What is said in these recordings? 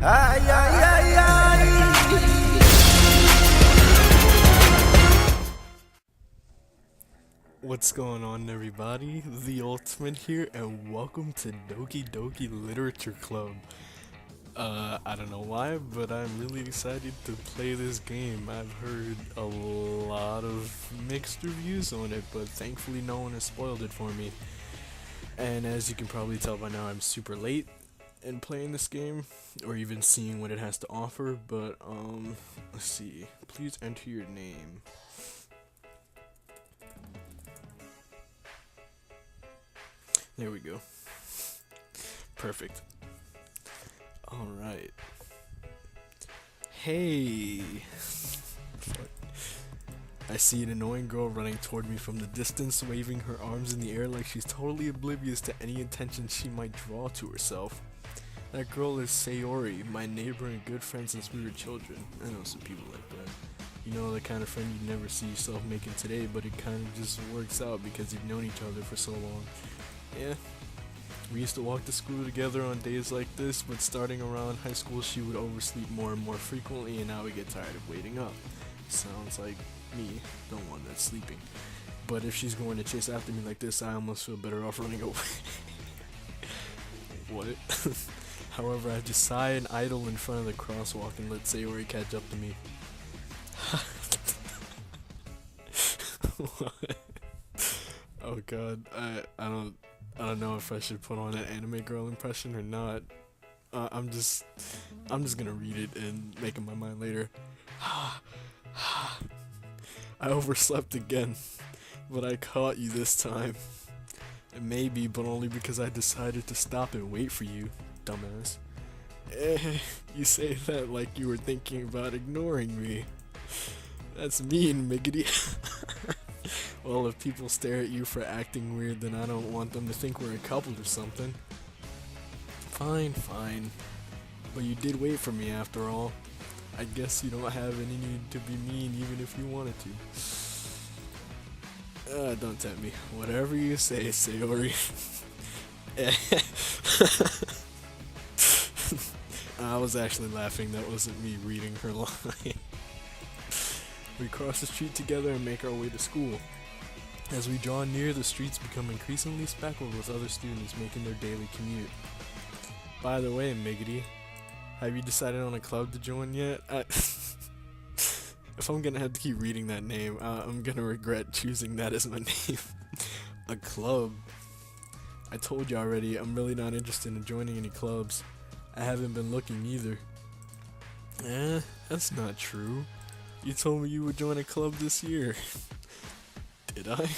Ay, ay, ay, ay. What's going on, everybody? The Ultimate here, and welcome to Doki Doki Literature Club. I don't know why, but I'm really excited to play this game. I've heard a lot of mixed reviews on it, but thankfully no one has spoiled it for me. And as you can probably tell by now, I'm super late in playing this game, or even seeing what it has to offer, but let's see. Please enter your name. There we go. Perfect. Alright. Hey! Fuck. I see an annoying girl running toward me from the distance, waving her arms in the air like she's totally oblivious to any attention she might draw to herself. That girl is Sayori, my neighbor and good friend since we were children. I know some people like that. You know, the kind of friend you'd never see yourself making today, but it kind of just works out because you've known each other for so long. Yeah, we used to walk to school together on days like this, but starting around high school she would oversleep more and more frequently, and now we get tired of waiting up. Sounds like me, the one that's sleeping. But if she's going to chase after me like this, I almost feel better off running away. What? However, I just sigh and idle in front of the crosswalk and let Sayori catch up to me. What? Oh god, I don't know if I should put on an anime girl impression or not. I'm just gonna read it and make up my mind later. I overslept again, but I caught you this time. Maybe, but only because I decided to stop and wait for you, dumbass. You say that like you were thinking about ignoring me. That's mean, Miggity. Well, if people stare at you for acting weird, then I don't want them to think we're a couple or something. Fine, fine. But you did wait for me after all. I guess you don't have any need to be mean even if you wanted to. Don't tempt me. Whatever you say, Sayori. I was actually laughing. That wasn't me reading her line. We cross the street together and make our way to school. As we draw near, the streets become increasingly speckled with other students making their daily commute. By the way, Miggity, have you decided on a club to join yet? If I'm gonna have to keep reading that name, I'm gonna regret choosing that as my name. A club? I told you already, I'm really not interested in joining any clubs. I haven't been looking either. That's not true. You told me you would join a club this year. Did I?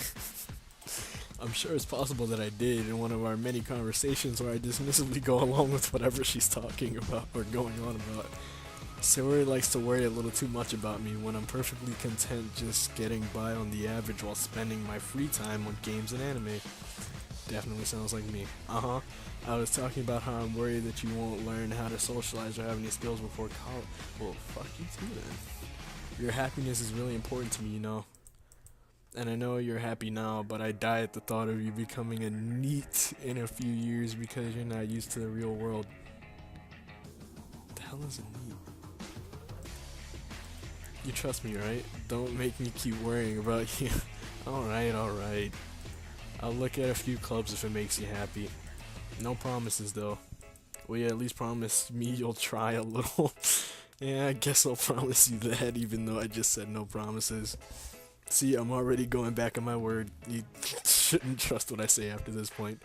I'm sure it's possible that I did in one of our many conversations where I dismissively go along with whatever she's talking about or going on about. Sayori likes to worry a little too much about me when I'm perfectly content just getting by on the average while spending my free time on games and anime. Definitely sounds like me. I was talking about how I'm worried that you won't learn how to socialize or have any skills before college. Well, fuck you too then. Your happiness is really important to me, you know. And I know you're happy now, but I die at the thought of you becoming a NEET in a few years because you're not used to the real world. What the hell is a NEET? You trust me, right? Don't make me keep worrying about you. Alright. I'll look at a few clubs if it makes you happy. No promises though. Will you at least promise me you'll try a little? Yeah, I guess I'll promise you that, even though I just said no promises. See, I'm already going back on my word. You shouldn't trust what I say after this point.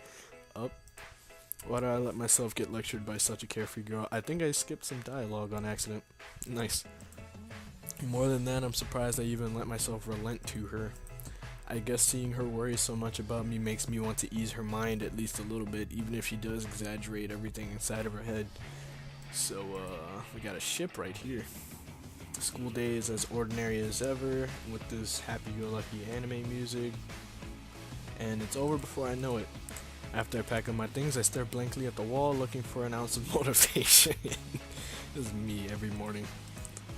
Why do I let myself get lectured by such a carefree girl? I think I skipped some dialogue on accident. Nice. More than that, I'm surprised I even let myself relent to her. I guess seeing her worry so much about me makes me want to ease her mind at least a little bit, even if she does exaggerate everything inside of her head. So, we got a ship right here. School day is as ordinary as ever, with this happy-go-lucky anime music, and it's over before I know it. After I pack up my things, I stare blankly at the wall, looking for an ounce of motivation. This is me every morning.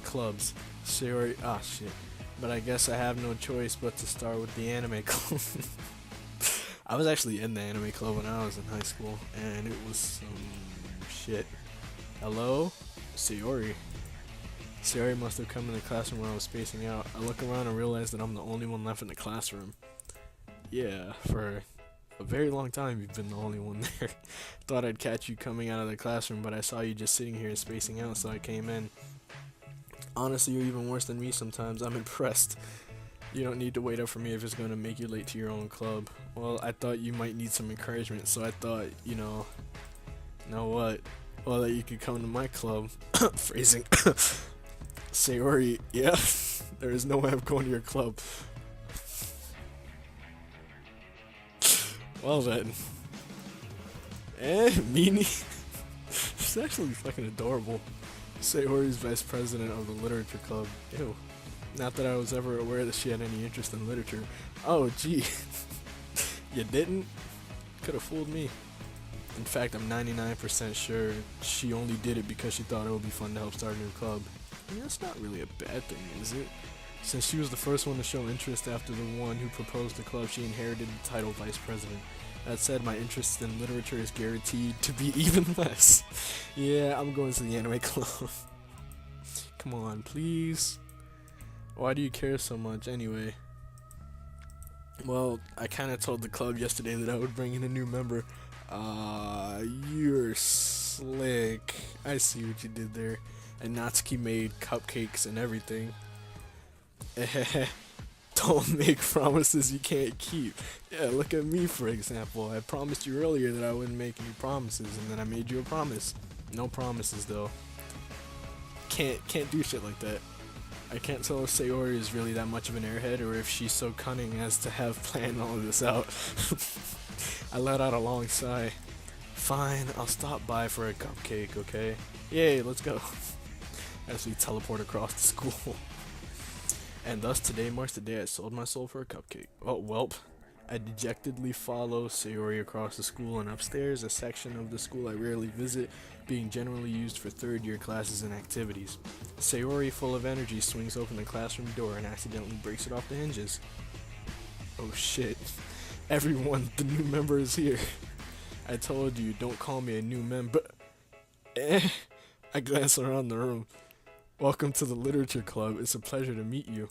Clubs. Sayori. Ah, shit. But I guess I have no choice but to start with the anime club. I was actually in the anime club when I was in high school, and it was some shit. Hello? Sayori. Sayori must have come in the classroom when I was spacing out. I look around and realize that I'm the only one left in the classroom. Yeah, for a very long time you've been the only one there. Thought I'd catch you coming out of the classroom, but I saw you just sitting here spacing out, so I came in. Honestly, you're even worse than me sometimes. I'm impressed. You don't need to wait up for me if it's going to make you late to your own club. Well, I thought you might need some encouragement, so I thought, you know what? Well, that you could come to my club. Phrasing. Sayori, yeah, there is no way I'm going to your club. Well then. Meanie. She's actually fucking adorable. Sayori's vice president of the literature club. Ew. Not that I was ever aware that she had any interest in literature. Oh, gee. You didn't? Could have fooled me. In fact, I'm 99% sure she only did it because she thought it would be fun to help start a new club. I mean, that's not really a bad thing, is it? Since she was the first one to show interest after the one who proposed the club, she inherited the title vice president. That said, my interest in literature is guaranteed to be even less. Yeah, I'm going to the anime club. Come on, please. Why do you care so much anyway? Well, I kind of told the club yesterday that I would bring in a new member. You're slick. I see what you did there. And Natsuki made cupcakes and everything. Don't make promises you can't keep. Yeah, look at me for example. I promised you earlier that I wouldn't make any promises, and then I made you a promise. No promises though. Can't do shit like that. I can't tell if Sayori is really that much of an airhead or if she's so cunning as to have planned all of this out. I let out a long sigh. Fine, I'll stop by for a cupcake, okay? Yay, let's go. As we teleport across the school. And thus today marks the day I sold my soul for a cupcake. Oh, welp. I dejectedly follow Sayori across the school and upstairs, a section of the school I rarely visit, being generally used for third-year classes and activities. Sayori, full of energy, swings open the classroom door and accidentally breaks it off the hinges. Oh shit. Everyone, the new member is here. I told you, don't call me a new member. I glance around the room. Welcome to the literature club. It's a pleasure to meet you.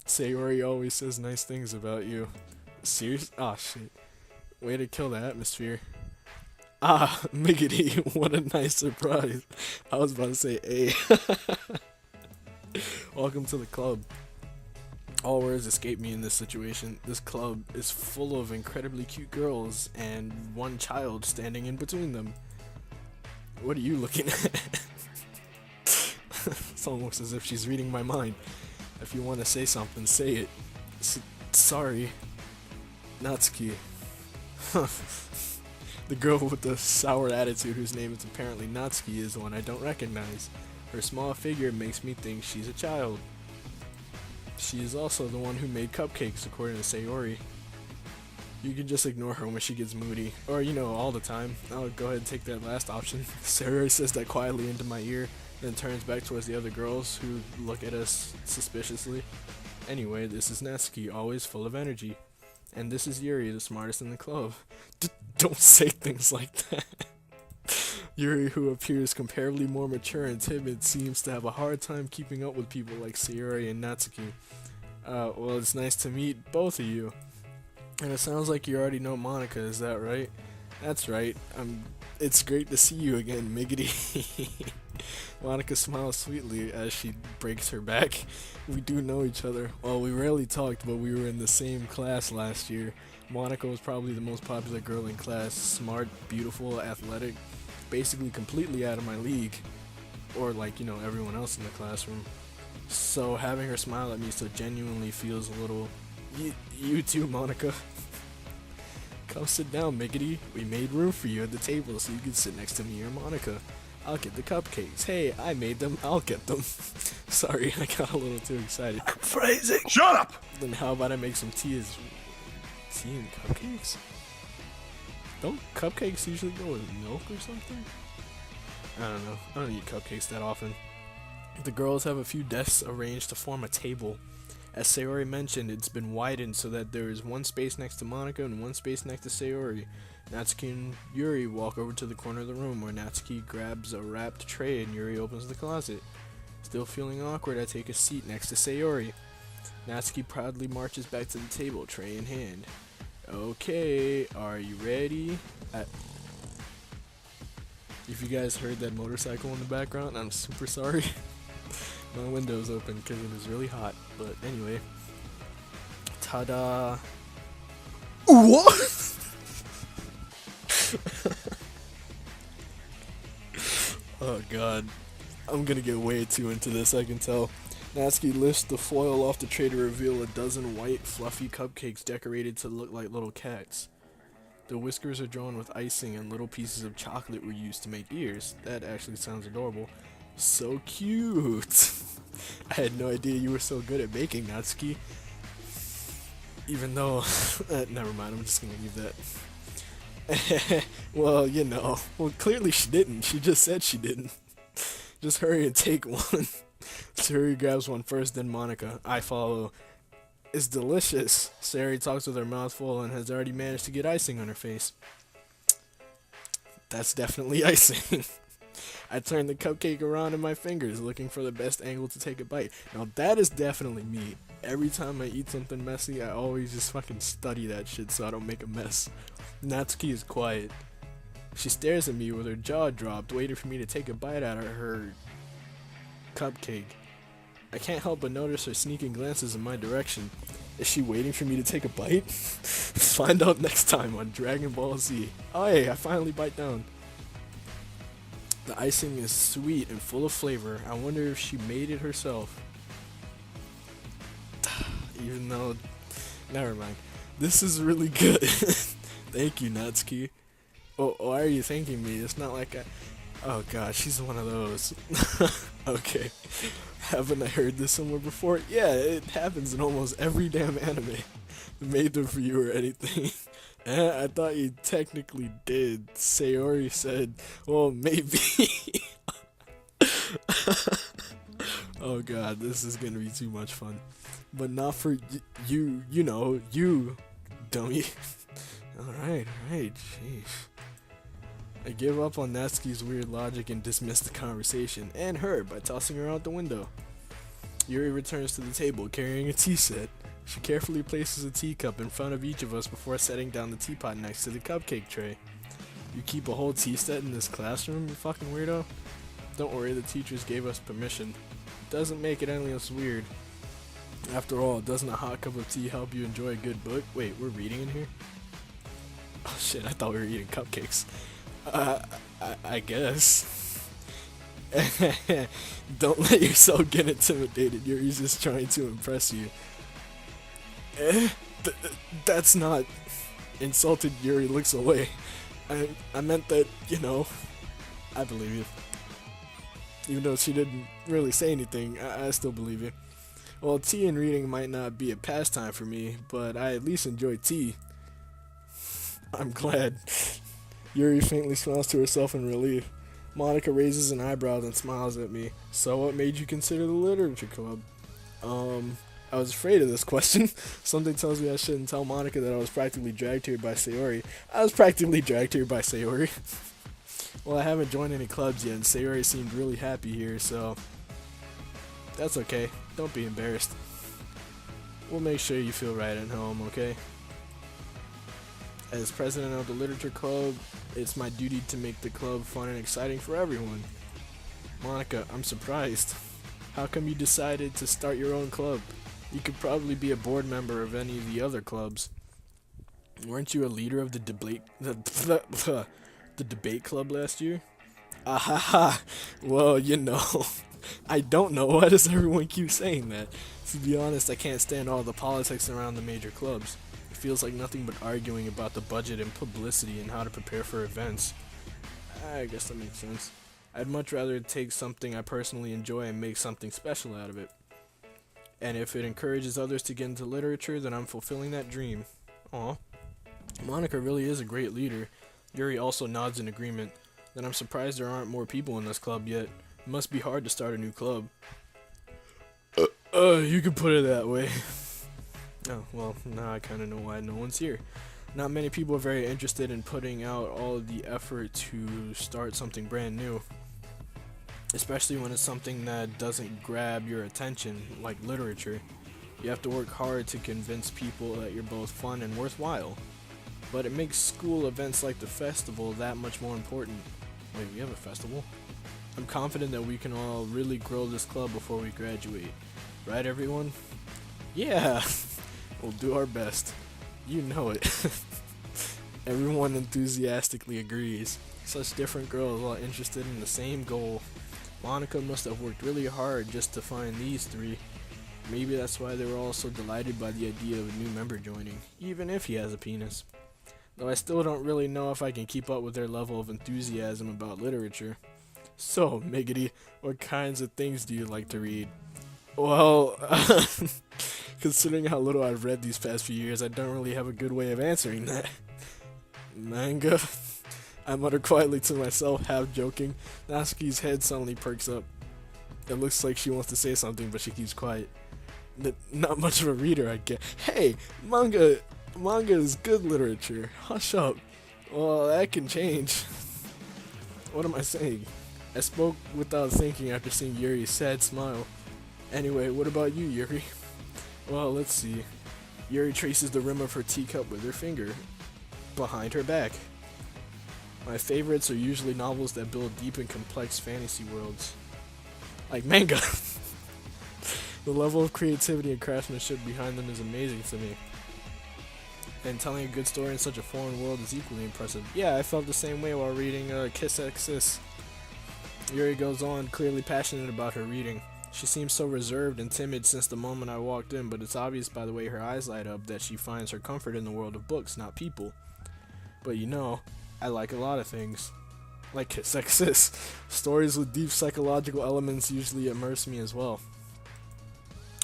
Sayori always says nice things about you. Serious? Ah, shit. Way to kill the atmosphere. Ah, Miggity, what a nice surprise. I was about to say, hey. Welcome to the club. All words escape me in this situation. This club is full of incredibly cute girls and one child standing in between them. What are you looking at? It's almost as if she's reading my mind. If you want to say something, say it. Sorry. Natsuki. The girl with the sour attitude whose name is apparently Natsuki is the one I don't recognize. Her small figure makes me think she's a child. She is also the one who made cupcakes, according to Sayori. You can just ignore her when she gets moody. Or, you know, all the time. I'll go ahead and take that last option. Sayori says that quietly into my ear, then turns back towards the other girls who look at us suspiciously. Anyway, this is Natsuki, always full of energy. And this is Yuri, the smartest in the club. Don't say things like that. Yuri, who appears comparably more mature and timid, seems to have a hard time keeping up with people like Sayori and Natsuki. Well, it's nice to meet both of you. And it sounds like you already know Monica, is that right? That's right. It's great to see you again, Miggity. Monica smiles sweetly as she breaks her back. We do know each other. Well, we rarely talked, but we were in the same class last year. Monica was probably the most popular girl in class. Smart, beautiful, athletic. Basically completely out of my league. Or like, you know, everyone else in the classroom. So having her smile at me so genuinely feels a little... You too, Monica. Come sit down, Miggity. We made room for you at the table so you can sit next to me or Monica. I'll get the cupcakes. Hey, I made them. I'll get them. Sorry, I got a little too excited. Phrasing. Shut up! Then how about I make some tea and cupcakes? Don't cupcakes usually go with milk or something? I don't know. I don't eat cupcakes that often. The girls have a few desks arranged to form a table. As Sayori mentioned, it's been widened so that there is one space next to Monica and one space next to Sayori. Natsuki and Yuri walk over to the corner of the room where Natsuki grabs a wrapped tray and Yuri opens the closet. Still feeling awkward, I take a seat next to Sayori. Natsuki proudly marches back to the table, tray in hand. Okay, are you ready? If you guys heard that motorcycle in the background, I'm super sorry. My window's open because it is really hot. But anyway. Ta-da! What? Oh god. I'm gonna get way too into this, I can tell. Natsuki lifts the foil off the tray to reveal a dozen white, fluffy cupcakes decorated to look like little cats. The whiskers are drawn with icing and little pieces of chocolate were used to make ears. That actually sounds adorable. So cute! I had no idea you were so good at baking, Natsuki. Even though... never mind, I'm just gonna leave that. Well, you know. Well, clearly she didn't. She just said she didn't. Just hurry and take one. Sayori grabs one first, then Monica. I follow. It's delicious. Sayori talks with her mouth full and has already managed to get icing on her face. That's definitely icing. I turn the cupcake around in my fingers, looking for the best angle to take a bite. Now that is definitely me. Every time I eat something messy, I always just fucking study that shit so I don't make a mess. Natsuki is quiet. She stares at me with her jaw dropped, waiting for me to take a bite out of her cupcake. I can't help but notice her sneaking glances in my direction. Is she waiting for me to take a bite? Find out next time on Dragon Ball Z. Oh hey, I finally bite down. The icing is sweet and full of flavor. I wonder if she made it herself. Even though... Never mind. This is really good. Thank you, Natsuki. Oh, why are you thanking me? It's not like I... Oh gosh, she's one of those. Okay. Haven't I heard this somewhere before? Yeah, it happens in almost every damn anime. Made them for you or anything. I thought you technically did. Sayori said, well, maybe. Oh god, this is gonna be too much fun. But not for you, you know, you, dummy. Alright, jeez. I give up on Natsuki's weird logic and dismiss the conversation, and her, by tossing her out the window. Yuri returns to the table, carrying a tea set. She carefully places a teacup in front of each of us before setting down the teapot next to the cupcake tray. You keep a whole tea set in this classroom, you fucking weirdo? Don't worry, the teachers gave us permission. It doesn't make it any less weird. After all, doesn't a hot cup of tea help you enjoy a good book? Wait, we're reading in here? Oh shit, I thought we were eating cupcakes. I guess. Don't let yourself get intimidated. Yuri's just trying to impress you. That's not... Insulted Yuri looks away. I meant that, you know, I believe you. Even though she didn't really say anything, I still believe you. Well, tea and reading might not be a pastime for me, but I at least enjoy tea. I'm glad. Yuri faintly smiles to herself in relief. Monica raises an eyebrow and smiles at me. So what made you consider the literature club? I was afraid of this question. Something tells me I shouldn't tell Monica that I was practically dragged here by Sayori. I was practically dragged here by Sayori. Well, I haven't joined any clubs yet, and Sayori seemed really happy here, so... That's okay. Don't be embarrassed. We'll make sure you feel right at home, okay? As president of the literature club, it's my duty to make the club fun and exciting for everyone. Monica, I'm surprised. How come you decided to start your own club? You could probably be a board member of any of the other clubs. Weren't you a leader of the debate club last year? Ahaha. Well, you know. I don't know. Why does everyone keep saying that? To be honest, I can't stand all the politics around the major clubs. It feels like nothing but arguing about the budget and publicity and how to prepare for events. I guess that makes sense. I'd much rather take something I personally enjoy and make something special out of it. And if it encourages others to get into literature, then I'm fulfilling that dream. Aw. Monica really is a great leader. Yuri also nods in agreement. Then I'm surprised there aren't more people in this club yet. It must be hard to start a new club. You can put it that way. Oh, well, now I kinda know why no one's here. Not many people are very interested in putting out all of the effort to start something brand new, especially when it's something that doesn't grab your attention, like literature. You have to work hard to convince people that you're both fun and worthwhile. But it makes school events like the festival that much more important. Wait, we have a festival? I'm confident that we can all really grow this club before we graduate. Right, everyone? Yeah! We'll do our best. You know it. Everyone enthusiastically agrees. Such different girls all interested in the same goal. Monica must have worked really hard just to find these three. Maybe that's why they were all so delighted by the idea of a new member joining, even if he has a penis. Though I still don't really know if I can keep up with their level of enthusiasm about literature. So, Miggity, what kinds of things do you like to read? Well, considering how little I've read these past few years, I don't really have a good way of answering that. Manga? I mutter quietly to myself, half joking. Natsuki's head suddenly perks up. It looks like she wants to say something, but she keeps quiet. Not much of a reader, I guess. Hey, manga is good literature. Hush up. Well, that can change. What am I saying? I spoke without thinking after seeing Yuri's sad smile. Anyway, what about you, Yuri? Well, let's see. Yuri traces the rim of her teacup with her finger behind her back. My favorites are usually novels that build deep and complex fantasy worlds. Like manga. The level of creativity and craftsmanship behind them is amazing to me. And telling a good story in such a foreign world is equally impressive. Yeah, I felt the same way while reading Kiss X Sis. Yuri goes on, clearly passionate about her reading. She seems so reserved and timid since the moment I walked in, but it's obvious by the way her eyes light up that she finds her comfort in the world of books, not people. But you know, I like a lot of things. Like Kiss X Sis. Stories with deep psychological elements usually immerse me as well.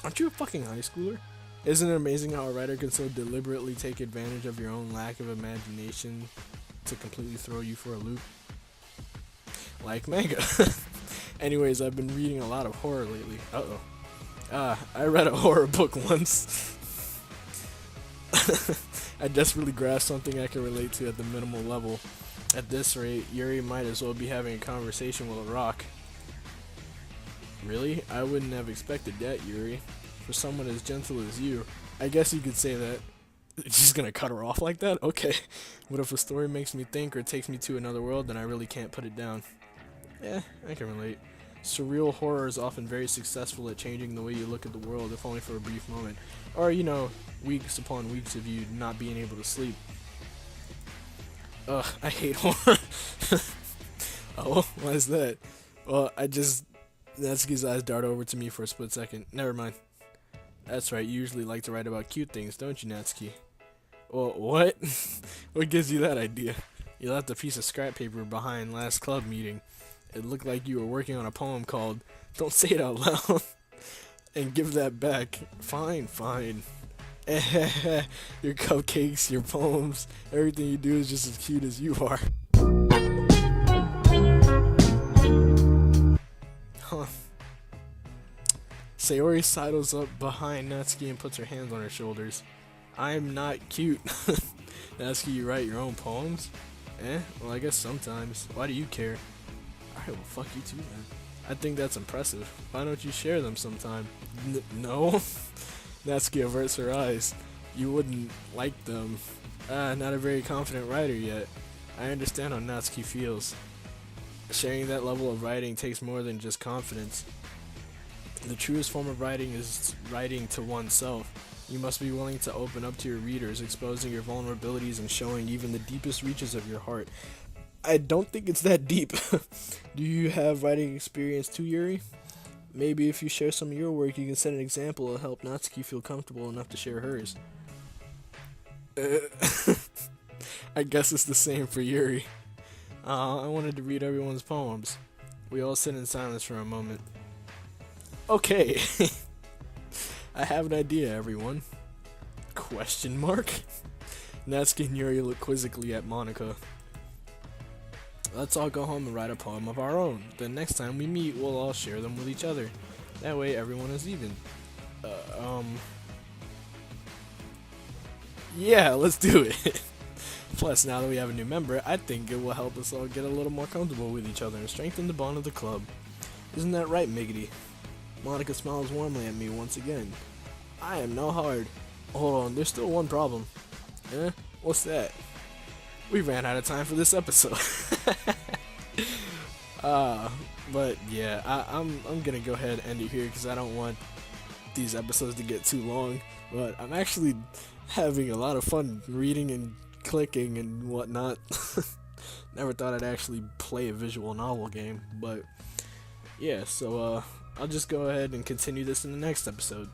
Aren't you a fucking high schooler? Isn't it amazing how a writer can so deliberately take advantage of your own lack of imagination to completely throw you for a loop? Like manga. Anyways, I've been reading a lot of horror lately. I read a horror book once. I desperately grasped something I can relate to at the minimal level. At this rate, Yuri might as well be having a conversation with a rock. Really? I wouldn't have expected that, Yuri. For someone as gentle as you. I guess you could say that. She's gonna cut her off like that? Okay. What if a story makes me think or takes me to another world, then I really can't put it down? Yeah, I can relate. Surreal horror is often very successful at changing the way you look at the world, if only for a brief moment. Or, you know, weeks upon weeks of you not being able to sleep. Ugh, I hate horror. Oh, why is that? Well, Natsuki's eyes dart over to me for a split second. Never mind. That's right, you usually like to write about cute things, don't you, Natsuki? Well, what? What gives you that idea? You left a piece of scrap paper behind last club meeting. It looked like you were working on a poem called Don't Say It Out Loud. And give that back. Fine. Your cupcakes, your poems, everything you do is just as cute as you are. Huh. Sayori sidles up behind Natsuki and puts her hands on her shoulders. I'm not cute. Natsuki, you write your own poems? Well, I guess sometimes. Why do you care? Alright, well, fuck you too, man. I think that's impressive. Why don't you share them sometime? No? Natsuki averts her eyes. You wouldn't like them. Not a very confident writer yet. I understand how Natsuki feels. Sharing that level of writing takes more than just confidence. The truest form of writing is writing to oneself. You must be willing to open up to your readers, exposing your vulnerabilities and showing even the deepest reaches of your heart. I don't think it's that deep. Do you have writing experience too, Yuri? Maybe if you share some of your work, you can set an example to help Natsuki feel comfortable enough to share hers. I guess it's the same for Yuri. I wanted to read everyone's poems. We all sit in silence for a moment. Okay. I have an idea, everyone. Question mark? Natsuki and Yuri look quizzically at Monica. Let's all go home and write a poem of our own. Then next time we meet, we'll all share them with each other. That way everyone is even. Yeah, let's do it. Plus, now that we have a new member, I think it will help us all get a little more comfortable with each other and strengthen the bond of the club. Isn't that right, Miggity? Monica smiles warmly at me once again. I am no hard. Hold on, there's still one problem. Eh? What's that? We ran out of time for this episode. But yeah, I'm gonna go ahead and end it here because I don't want these episodes to get too long. But I'm actually having a lot of fun reading and clicking and whatnot. Never thought I'd actually play a visual novel game, but yeah, so I'll just go ahead and continue this in the next episode.